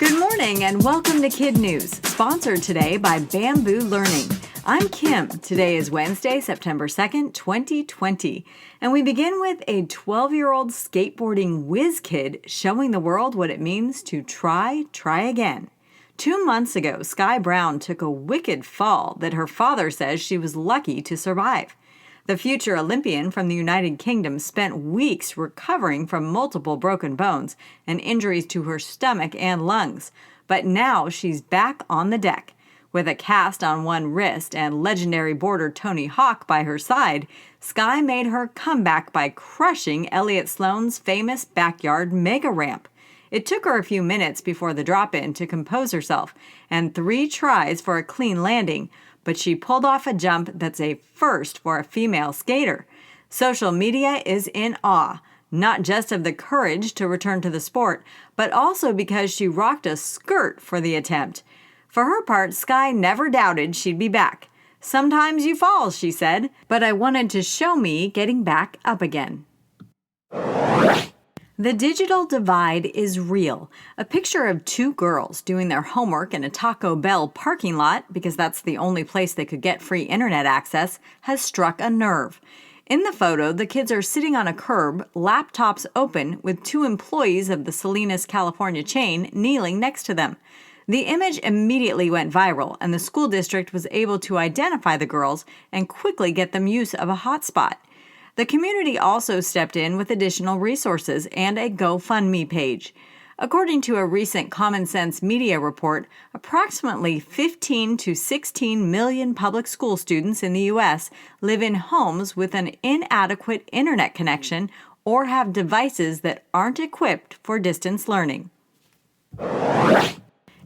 Good morning and welcome to KidNuz, sponsored today by Bamboo Learning. I'm Kim. Today is Wednesday, September 2nd, 2020. And we begin with a 12-year-old skateboarding whiz kid showing the world what it means to try again. 2 months ago, Sky Brown took a wicked fall that her father says she was lucky to survive. The future Olympian from the United Kingdom spent weeks recovering from multiple broken bones and injuries to her stomach and lungs. But now she's back on the deck. With a cast on one wrist and legendary boarder Tony Hawk by her side, Sky made her comeback by crushing Elliott Sloan's famous backyard mega ramp. It took her a few minutes before the drop-in to compose herself and 3 tries for a clean landing, but she pulled off a jump that's a first for a female skater. Social media is in awe, not just of the courage to return to the sport, but also because she rocked a skirt for the attempt. For her part, Sky never doubted she'd be back. "Sometimes you fall," she said, "but I wanted to show me getting back up again." The digital divide is real. A picture of 2 girls doing their homework in a Taco Bell parking lot, because that's the only place they could get free internet access, has struck a nerve. In the photo, the kids are sitting on a curb, laptops open, with 2 employees of the Salinas, California chain kneeling next to them. The image immediately went viral, and the school district was able to identify the girls and quickly get them use of a hotspot. The community also stepped in with additional resources and a GoFundMe page. According to a recent Common Sense Media report, approximately 15 to 16 million public school students in the U.S. live in homes with an inadequate internet connection or have devices that aren't equipped for distance learning.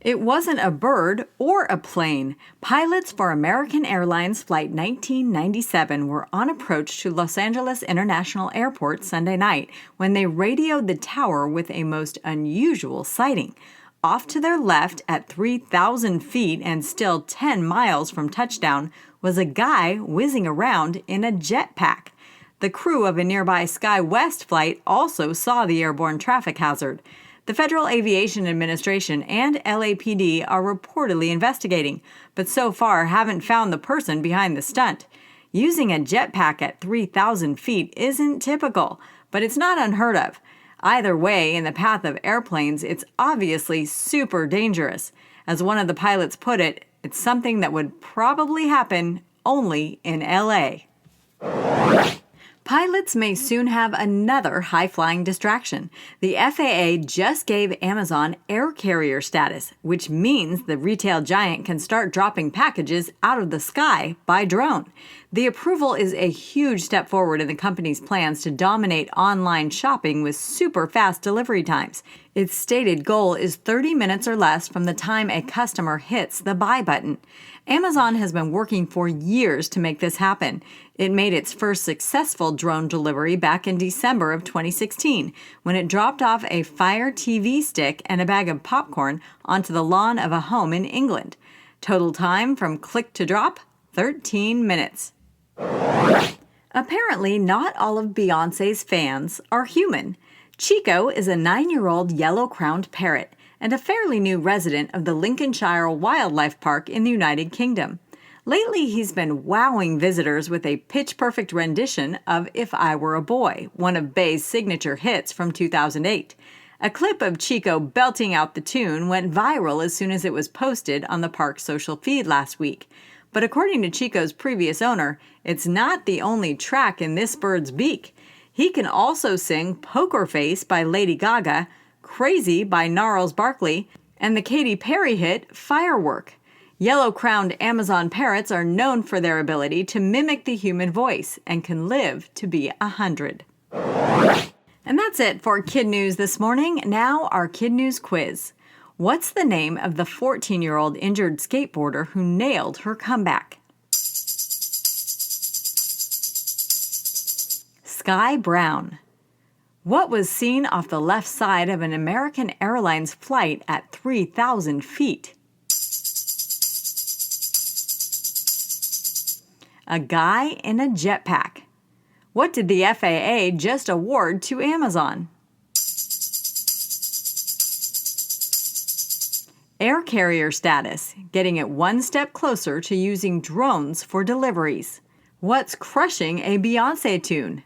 It wasn't a bird or a plane. Pilots for American Airlines Flight 1997 were on approach to Los Angeles International Airport Sunday night when they radioed the tower with a most unusual sighting. Off to their left at 3,000 feet and still 10 miles from touchdown was a guy whizzing around in a jetpack. The crew of a nearby SkyWest flight also saw the airborne traffic hazard. The Federal Aviation Administration and LAPD are reportedly investigating, but so far haven't found the person behind the stunt. Using a jetpack at 3,000 feet isn't typical, but it's not unheard of. Either way, in the path of airplanes, it's obviously super dangerous. As one of the pilots put it, it's something that would probably happen only in LA. Pilots may soon have another high-flying distraction. The FAA just gave Amazon air carrier status, which means the retail giant can start dropping packages out of the sky by drone. The approval is a huge step forward in the company's plans to dominate online shopping with super fast delivery times. Its stated goal is 30 minutes or less from the time a customer hits the buy button. Amazon has been working for years to make this happen. It made its first successful drone delivery back in December of 2016, when it dropped off a Fire TV stick and a bag of popcorn onto the lawn of a home in England. Total time from click to drop, 13 minutes. Apparently, not all of Beyoncé's fans are human. Chico is a 9-year-old yellow-crowned parrot and a fairly new resident of the Lincolnshire Wildlife Park in the United Kingdom. Lately, he's been wowing visitors with a pitch-perfect rendition of If I Were a Boy, one of Bey's signature hits from 2008. A clip of Chico belting out the tune went viral as soon as it was posted on the park's social feed last week. But according to Chico's previous owner, it's not the only track in this bird's beak. He can also sing Poker Face by Lady Gaga, Crazy by Gnarls Barkley, and the Katy Perry hit Firework. Yellow-crowned Amazon parrots are known for their ability to mimic the human voice and can live to be 100. And that's it for KidNuz this morning. Now our KidNuz quiz. What's the name of the 14-year-old injured skateboarder who nailed her comeback? Sky Brown. What was seen off the left side of an American Airlines flight at 3,000 feet? A guy in a jetpack. What did the FAA just award to Amazon? Air carrier status, getting it one step closer to using drones for deliveries. What's crushing a Beyoncé tune?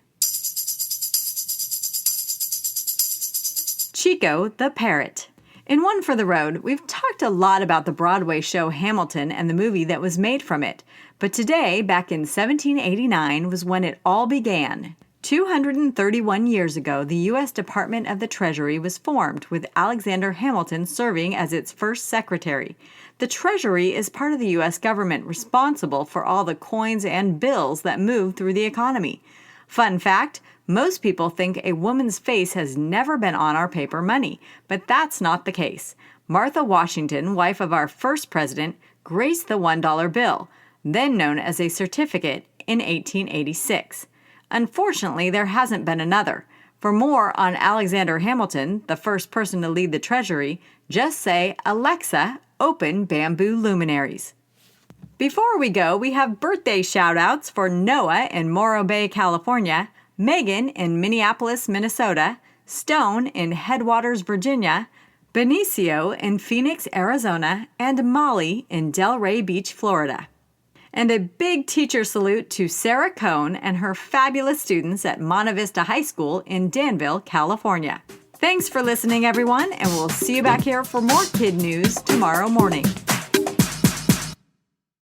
Chico the Parrot. In One for the Road, we've talked a lot about the Broadway show Hamilton and the movie that was made from it. But today, back in 1789, was when it all began. 231 years ago, the U.S. Department of the Treasury was formed, with Alexander Hamilton serving as its first secretary. The Treasury is part of the U.S. government responsible for all the coins and bills that move through the economy. Fun fact, most people think a woman's face has never been on our paper money, but that's not the case. Martha Washington, wife of our first president, graced the $1 bill, then known as a certificate, in 1886. Unfortunately, there hasn't been another. For more on Alexander Hamilton, the first person to lead the Treasury, just say, "Alexa, open Bamboo Luminaries." Before we go, we have birthday shout-outs for Noah in Morro Bay, California, Megan in Minneapolis, Minnesota, Stone in Headwaters, Virginia, Benicio in Phoenix, Arizona, and Molly in Delray Beach, Florida. And a big teacher salute to Sarah Cohn and her fabulous students at Monte Vista High School in Danville, California. Thanks for listening, everyone, and we'll see you back here for more Kid News tomorrow morning.